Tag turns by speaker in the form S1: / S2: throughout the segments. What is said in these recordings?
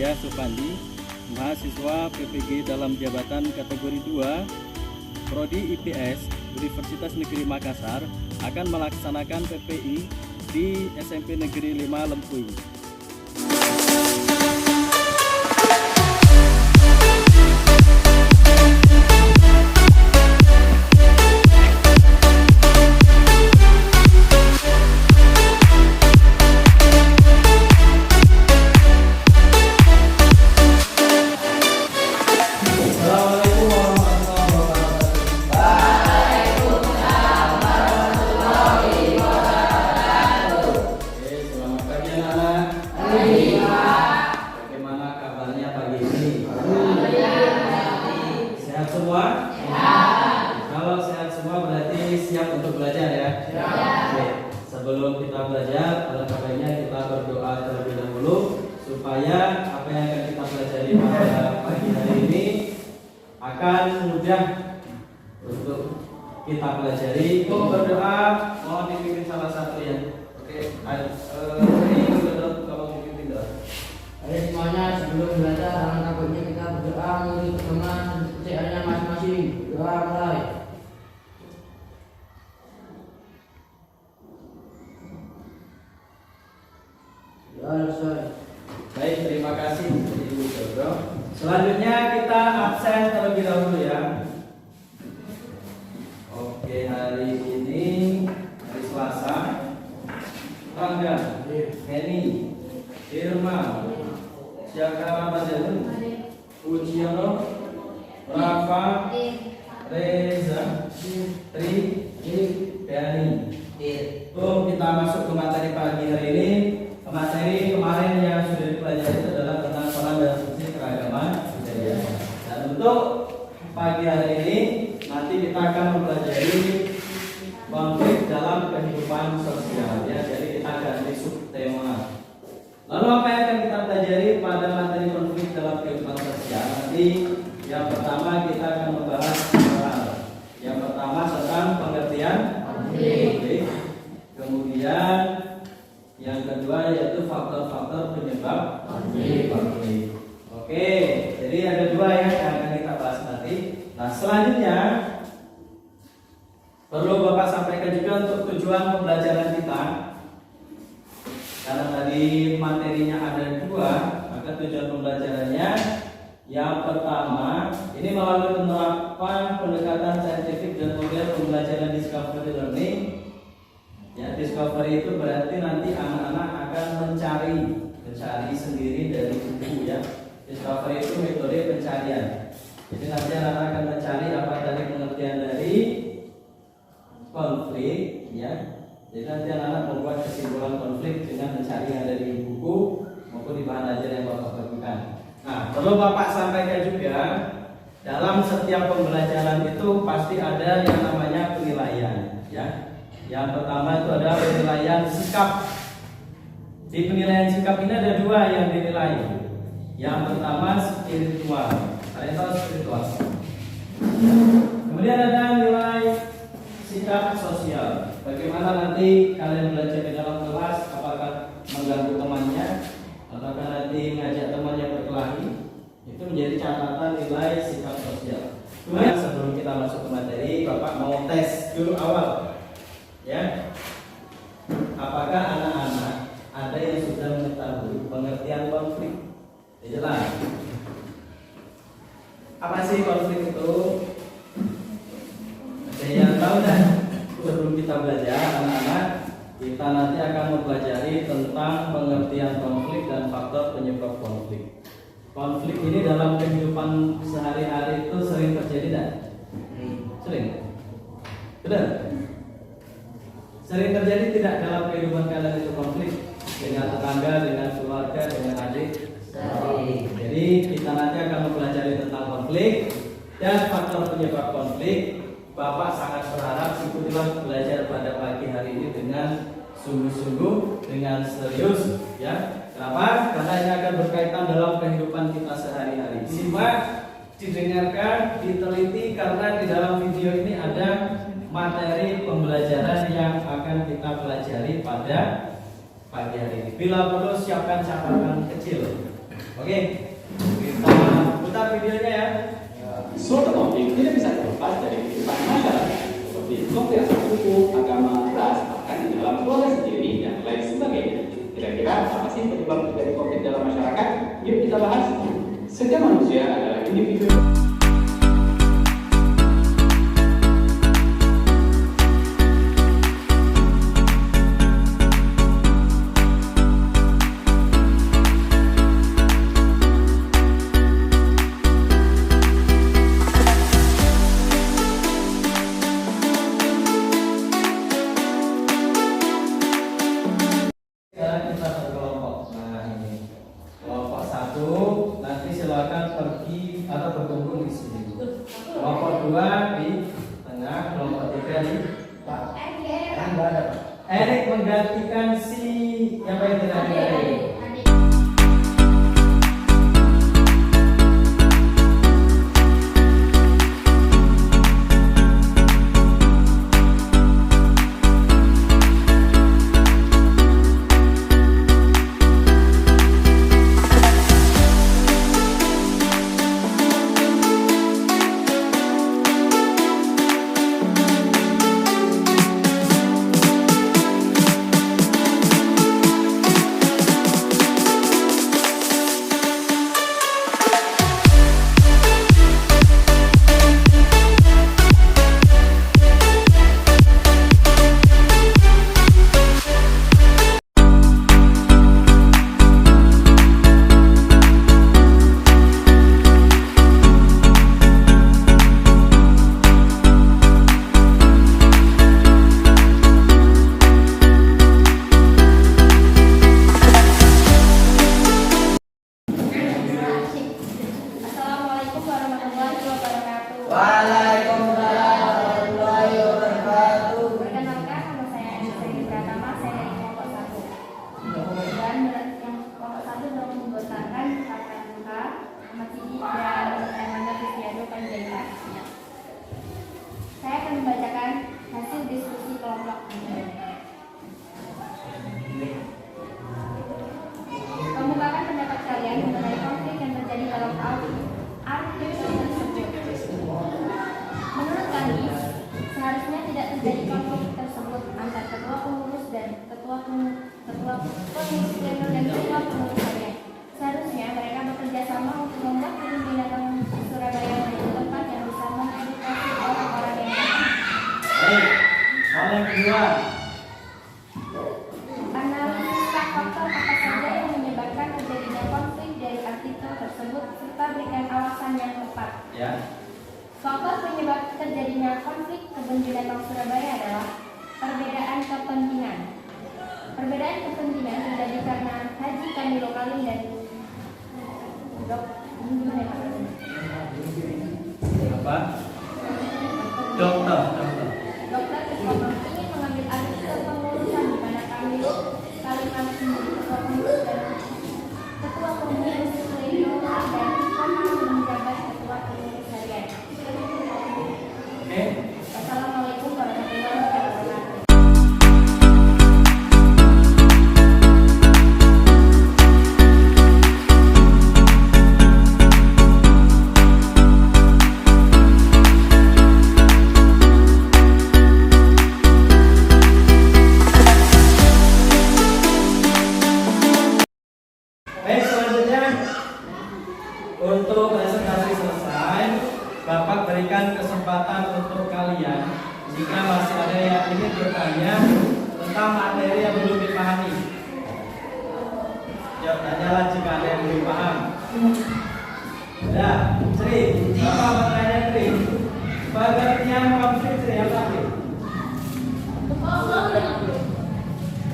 S1: saya Supandi, mahasiswa PPG dalam jabatan kategori 2, Prodi IPS, Universitas Negeri Makassar, akan melaksanakan PPI di SMP Negeri 5 Lempuy.
S2: Bagaimana kabarnya pagi ini? Sehat semua? Kalau sehat semua berarti siap untuk belajar ya? Oke. Sebelum kita belajar, alangkah baiknya kita berdoa terlebih dahulu supaya apa yang akan kita pelajari pada pagi hari ini akan mudah untuk kita pelajari. Berdoa, mohon dipimpin salah satu ya. Oke. Ini betul kalau dipimpin doa.
S3: Ayo semuanya, sebelum belajar alangkah baiknya kita berdoa menurut teman kepercayaannya masing-masing. Doa mulai. Doa selesai.
S2: Baik, terima kasih Ibu Jodoh. Selanjutnya kita absen terlebih dahulu ya. Oke, hari ini hari Selasa. Rangga, Heni, Irma, Syakara Majalun, Ujiano, Rafa, Reza, Tri, Dani. Kita masuk ke materi pagi hari ini. Materi kemarin yang sudah dipelajari itu adalah tentang peran dan fungsi keragaman budaya. Dan untuk pagi hari ini nanti kita akan mempelajari konflik dalam kehidupan sosial ya. Jadi kita ganti subtema. Lalu apa yang akan kita pelajari pada materi konflik dalam kehidupan sosial? Nanti yang pertama kita akan membahas moral. Yang pertama tentang pengertian konflik. Kemudian yang kedua yaitu faktor-faktor penyebab konflik. Oke, jadi ada dua ya yang akan kita bahas nanti. Nah selanjutnya perlu Bapak sampaikan juga untuk tujuan pembelajaran kita. Karena tadi materinya ada dua, maka tujuan pembelajarannya yang pertama ini melalui penerapan pendekatan saintifik dan model pembelajaran discovery learning. Ya, discovery itu berarti nanti anak-anak akan mencari sendiri dari buku ya. Discovery itu metode pencarian. Jadi nanti anak-anak akan mencari apa tadi pengertian dari konflik ya. Jadi nanti anak-anak membuat kesimpulan konflik dengan mencari yang ada di buku maupun di bahan ajar yang Bapak bagikan. Nah, perlu Bapak sampaikan juga dalam setiap pembelajaran itu pasti ada yang namanya penilaian ya. Yang pertama itu ada penilaian sikap. Di penilaian sikap ini ada dua yang dinilai. Yang pertama spiritual. Kalian tahu spiritual. Kemudian ada nilai sikap sosial. Bagaimana nanti kalian belajar di dalam kelas, apakah mengganggu temannya, ataukah nanti mengajak temannya berkelahi, itu menjadi catatan nilai sikap sosial. Kemudian sebelum kita masuk ke materi, Bapak mau tes dulu awal, ya. Apakah anak-anak ada yang sudah mengetahui pengertian konflik? Jelas. Apa sih konflik itu? Ada yang tahu dan sebelum kita belajar anak-anak, kita nanti akan mempelajari tentang pengertian konflik dan faktor penyebab konflik. Konflik ini dalam kehidupan sehari-hari itu sering terjadi dan sering. Benar? Sering terjadi tidak dalam kehidupan kalian itu konflik dengan tetangga, dengan keluarga, dengan adik? Jadi kita nanti akan mempelajari tentang konflik dan faktor penyebab konflik. Bapak sangat berharap ikutilah belajar pada pagi hari ini dengan sungguh-sungguh, dengan serius ya. Kenapa? Karena ini akan berkaitan dalam kehidupan kita sehari-hari. Simak, didengarkan, diteliti karena di dalam video ini ada materi pembelajaran yang akan kita pelajari pada pagi hari ini. Bila perlu siapkan catatan kecil Oke, kita putar videonya ya.
S4: Suatu konflik tidak bisa terlepas dari kehidupan masyarakat, seperti konflik suku, agama, ras, bahkan di dalam keluarga sendiri, dan lain sebagainya. Kira-kira apa sih penyebab dari konflik dalam masyarakat? Yuk kita bahas. Setiap manusia adalah individu.
S2: Sekarang kita berkelompok. Nah ini kelompok 1 nanti silakan pergi atau berkumpul di sini. Kelompok 2 di tengah, kelompok 3 di Erik menggantikan si yang paling tidak Erik.
S5: Assalamualaikum warahmatullahi wabarakatuh.
S3: Waalaikumsalam warahmatullahi wabarakatuh.
S5: Perkenalkan, nama saya Anissa Pratama, saya dari kelompok 1. Dan yang kelompok 1 telah membesarkan KKMK Ahmad Sidik dan Emmanuel Kristiado Panjaitan. Saya akan membacakan hasil diskusi kelompok ini. Kemukakan pendapat kalian mengenai konflik yang terjadi dalam artikel tersebut. Menurut kami, seharusnya tidak terjadi konflik tersebut antar ketua pengurus dan ketua pengurus pleno dan ketua pengurus harian. Seharusnya mereka bekerja sama untuk membuat gedung binatang Surabaya menjadi tempat yang bisa mengedukasi orang-orang yang datang.
S2: Baik, hal yang kedua.
S5: Analisis faktor apa saja yang menyebabkan terjadinya konflik dari artikel tersebut serta berikan alasan yang tepat.
S2: Ya.
S5: Faktor penyebab terjadinya konflik kebun binatang Surabaya adalah perbedaan kepentingan. Perbedaan kepentingan terjadi karena Haji Kamilo Kalim dan
S2: Apa? Dokter.
S5: Dr. Ketua ingin mengambil alih kepengurusan di mana Kamilo Kalim harus menjadi ketua pengurus dan ketua pengurus pleno dan Komang menjabat ketua pengurus harian.
S2: Oke.
S5: Assalamualaikum warahmatullahi wabarakatuh.
S2: Baik, selanjutnya untuk presentasi selesai, Bapak berikan kesempatan untuk kalian jika masih ada yang ingin bertanya tentang materi yang belum dipahami. Jawab tanyalah jika ada yang belum paham. Ya, Sri, Bapak bertanya Sri, pengertian konflik Sri apa Sri?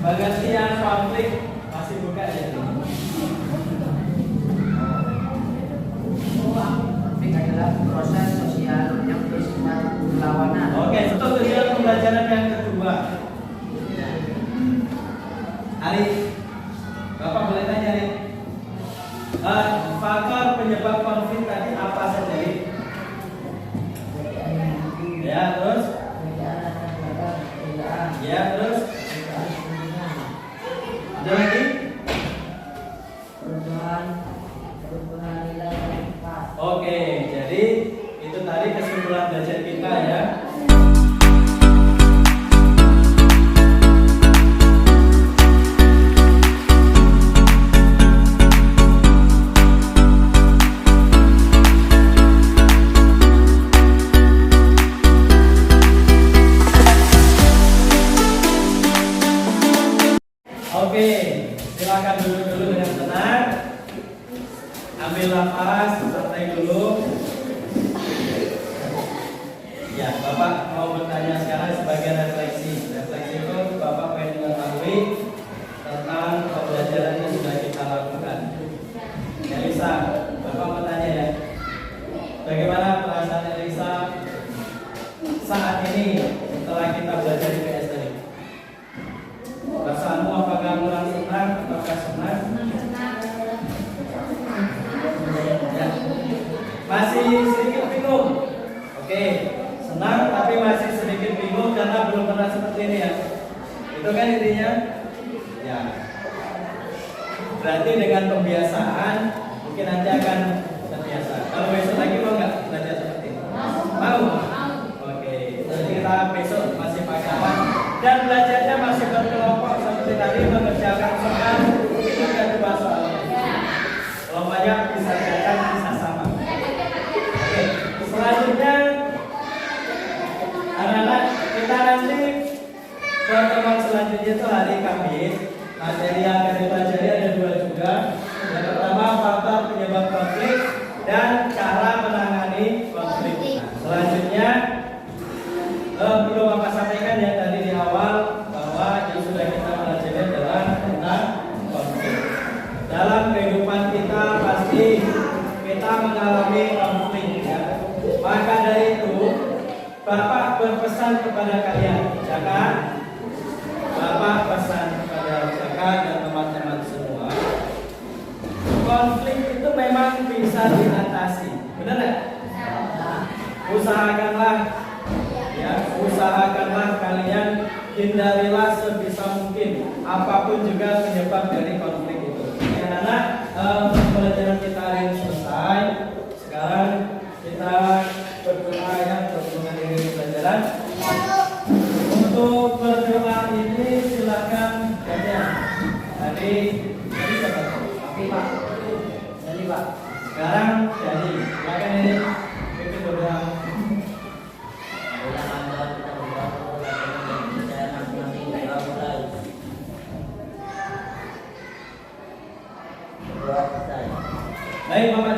S2: Pengertian konflik masih buka ya Sri?
S3: Konflik adalah proses sosial yang bersifat berlawanan.
S2: Oke, untuk tujuan pembelajaran yang kedua. Ari, Bapak boleh tanya nih. Faktor penyebab konflik tadi apa saja Ari? Ya, terus? Ya, terus? Ada lagi?
S3: Perubahan
S2: dengan tenang. Ambil nafas, santai dulu. Ya, Bapak mau bertanya sekarang sebagai refleksi. Refleksi itu Bapak pengen mengetahui tentang pembelajaran yang sudah kita lakukan. Elisa, Bapak mau tanya ya. Bagaimana perasaan Elisa saat ini setelah kita belajar di PS tadi? Perasaanmu apakah kurang senang ataukah senang? Ya. Masih sedikit bingung. Oke, senang tapi masih sedikit bingung karena belum pernah seperti ini ya. Itu kan intinya? Ya. Berarti dengan pembiasaan mungkin nanti akan terbiasa. Kalau besok lagi mau nggak belajar seperti ini? Mau? Oke. Jadi kita besok masih pakai apa? Dan belajarnya masih berkelompok seperti tadi mengerjakan soal itu juga dua soalnya. Kalau banyak bisa kerjakan bisa sama. Oke. Selanjutnya anak-anak kita nanti pertemuan selanjutnya itu hari Kamis. Materi yang akan dipelajari ada dua juga. Yang pertama faktor penyebab konflik dan cara menangani konflik. Nah, selanjutnya perlu Bapak sampaikan ya tadi di awal bahwa yang sudah kita pelajari adalah tentang konflik. Dalam kehidupan kita pasti kita mengalami konflik ya. Maka dari itu Bapak berpesan kepada kalian, jangan Bapak pesan kepada Jaka dan teman-teman semua, konflik itu memang bisa diatasi, benar nggak? Usahakanlah, ya, usahakanlah kalian hindarilah sebisa mungkin apapun juga penyebab dari konflik itu. Karena pembelajaran kita hari ini selesai. Sekarang kita berdoa ya untuk mengakhiri pelajaran. Untuk berdoa ini silakan kalian. Tadi siapa?
S3: Pak. Jadi Pak.
S2: Sekarang jadi silakan ini pimpin berdoa. Baik, Bapak